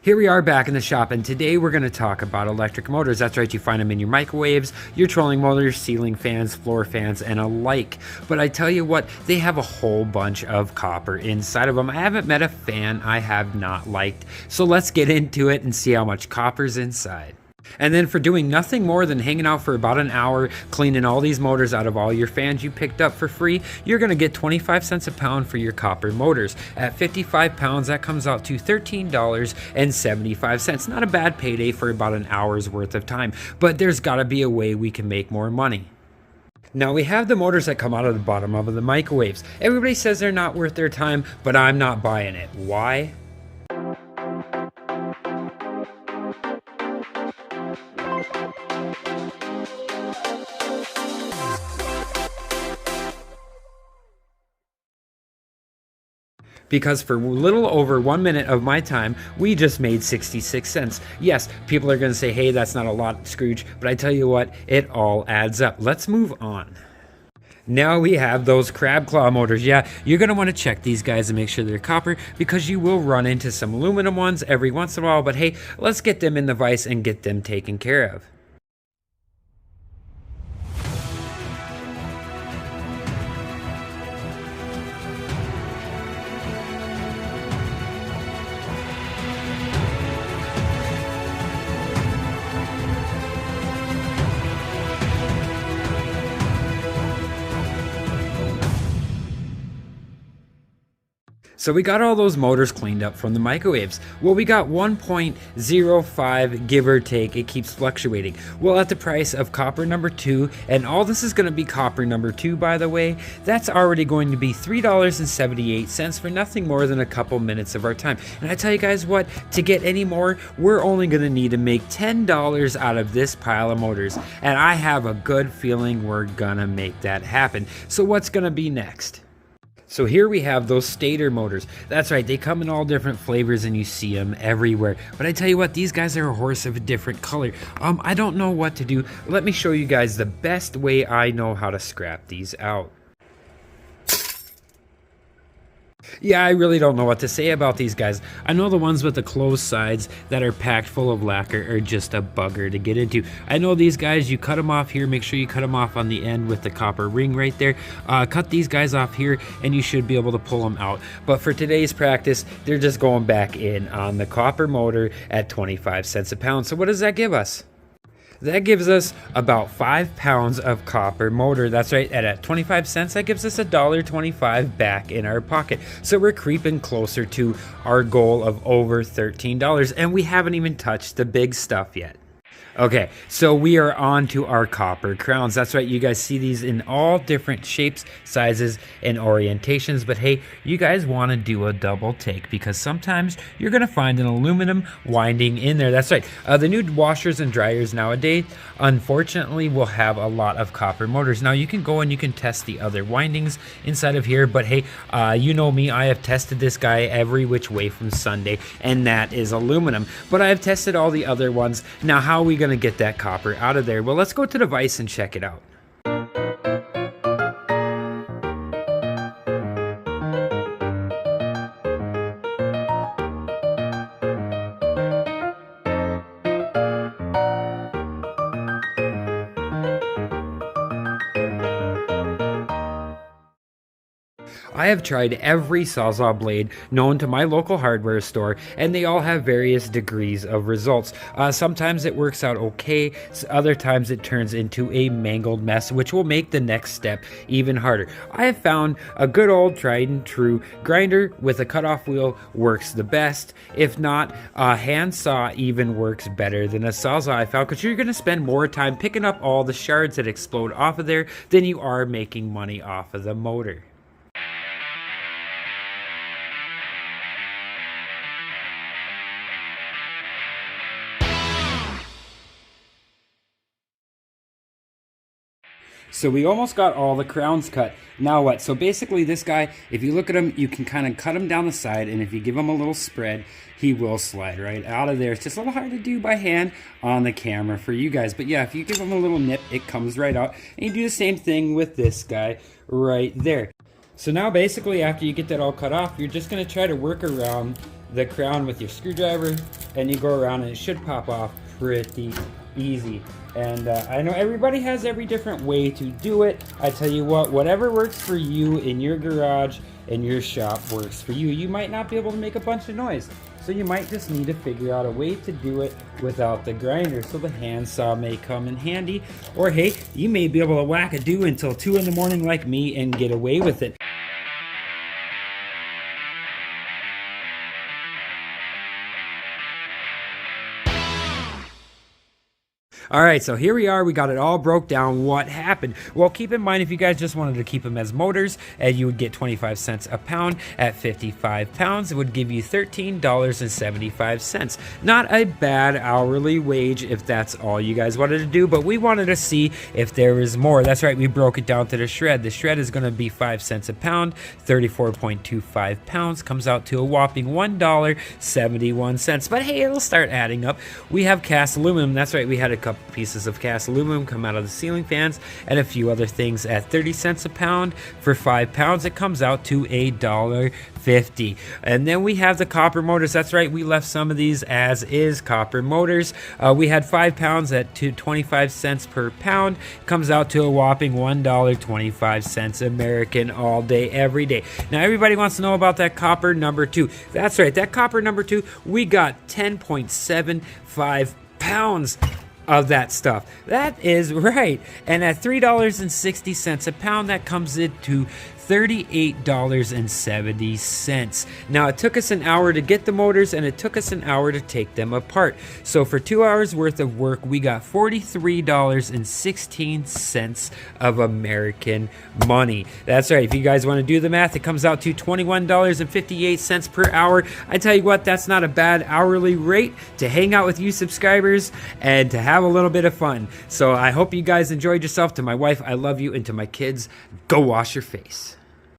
Here we are back in the shop, and today we're going to talk about electric motors. That's right, you find them in your microwaves, your trolling motors, ceiling fans, floor fans, and alike. But I tell you what, they have a whole bunch of copper inside of them. I haven't met a fan I have not liked. So let's get into it and see how much copper's inside. And then for doing nothing more than hanging out for about an hour, cleaning all these motors out of all your fans you picked up for free, you're going to get 25 cents a pound for your copper motors. At 55 pounds, that comes out to $13.75. Not a bad payday for about an hour's worth of time, but there's got to be a way we can make more money. Now we have the motors that come out of the bottom of the microwaves. Everybody says they're not worth their time, but I'm not buying it. Why? Because for a little over 1 minute of my time, we just made 66 cents. Yes, people are going to say, hey, that's not a lot, Scrooge, but I tell you what, it all adds up. Let's move on. Now we have those crab claw motors. Yeah, you're going to want to check these guys and make sure they're copper, because you will run into some aluminum ones every once in a while, but hey, let's get them in the vise and get them taken care of. So we got all those motors cleaned up from the microwaves. Well, we got 1.05 give or take. It keeps fluctuating. Well, at the price of copper number 2, and all this is going to be copper number 2, by the way, that's already going to be $3.78 for nothing more than a couple minutes of our time. And I tell you guys what, to get any more, we're only going to need to make $10 out of this pile of motors. And I have a good feeling we're going to make that happen. So what's going to be next? So here we have those stator motors. That's right, they come in all different flavors and you see them everywhere. But I tell you what, these guys are a horse of a different color. I don't know what to do. Let me show you guys the best way I know how to scrap these out. Yeah, I really don't know what to say about these guys. I know the ones with the closed sides that are packed full of lacquer are just a bugger to get into. I know these guys, you cut them off here, make sure you cut them off on the end with the copper ring right there. Cut these guys off here and you should be able to pull them out. But for today's practice, they're just going back in on the copper motor at 25 cents a pound. So what does that give us? That gives us about 5 pounds of copper motor. That's right, at 25 cents, that gives us $1.25 back in our pocket. So we're creeping closer to our goal of over $13, and we haven't even touched the big stuff yet. Okay, so we are on to our copper crowns. That's right, you guys see these in all different shapes, sizes, and orientations. But hey, you guys want to do a double take because sometimes you're going to find an aluminum winding in there. That's right, the new washers and dryers nowadays, unfortunately, will have a lot of copper motors. Now, you can go and you can test the other windings inside of here. But hey, you know me, I have tested this guy every which way from Sunday, and that is aluminum. But I have tested all the other ones. Now, how are we going to get that copper out of there? Well, let's go to the vise and check it out. I have tried every Sawzall blade known to my local hardware store, and they all have various degrees of results. Sometimes it works out okay, other times it turns into a mangled mess, which will make the next step even harder. I have found a good old tried and true grinder with a cutoff wheel works the best. If not, a hand saw even works better than a Sawzall, I found, because you're going to spend more time picking up all the shards that explode off of there than you are making money off of the motor. So we almost got all the crowns cut. Now what? So basically this guy, if you look at him, you can kind of cut him down the side, and if you give him a little spread, he will slide right out of there. It's just a little hard to do by hand on the camera for you guys. But yeah, if you give him a little nip, it comes right out. And you do the same thing with this guy right there. So now basically after you get that all cut off, you're just going to try to work around the crown with your screwdriver, and you go around, and it should pop off pretty easy. And I know everybody has every different way to do it. I tell you what, whatever works for you in your garage, in your shop, works for you. You might not be able to make a bunch of noise, so you might just need to figure out a way to do it without the grinder. So the handsaw may come in handy, or hey, you may be able to whack a do until 2 in the morning like me and get away with it. All right, so here we are. We got it all broke down. What happened? Well, keep in mind, if you guys just wanted to keep them as motors, and you would get 25 cents a pound at 55 pounds, it would give you $13.75. Not a bad hourly wage if that's all you guys wanted to do, but we wanted to see if there was more. That's right, we broke it down to the shred. The shred is going to be 5 cents a pound, 34.25 pounds, comes out to a whopping $1.71. But hey, it'll start adding up. We have cast aluminum. That's right, we had a couple pieces of cast aluminum come out of the ceiling fans and a few other things at 30 cents a pound. For 5 pounds, it comes out to $1.50. And then we have the copper motors. That's right, we left some of these as is copper motors. We had 5 pounds at 25 cents per pound. Comes out to a whopping $1.25 American all day, every day. Now everybody wants to know about that copper number 2. That's right, that copper number 2, we got 10.75 pounds of that stuff. That is right. And at $3.60 a pound, that comes into $38.70. Now, it took us an hour to get the motors, and it took us an hour to take them apart. So for 2 hours worth of work, we got $43.16 of American money. That's right. If you guys want to do the math, it comes out to $21.58 per hour. I tell you what, that's not a bad hourly rate to hang out with you subscribers and to have a little bit of fun. So I hope you guys enjoyed yourself. To my wife, I love you. And to my kids, go wash your face.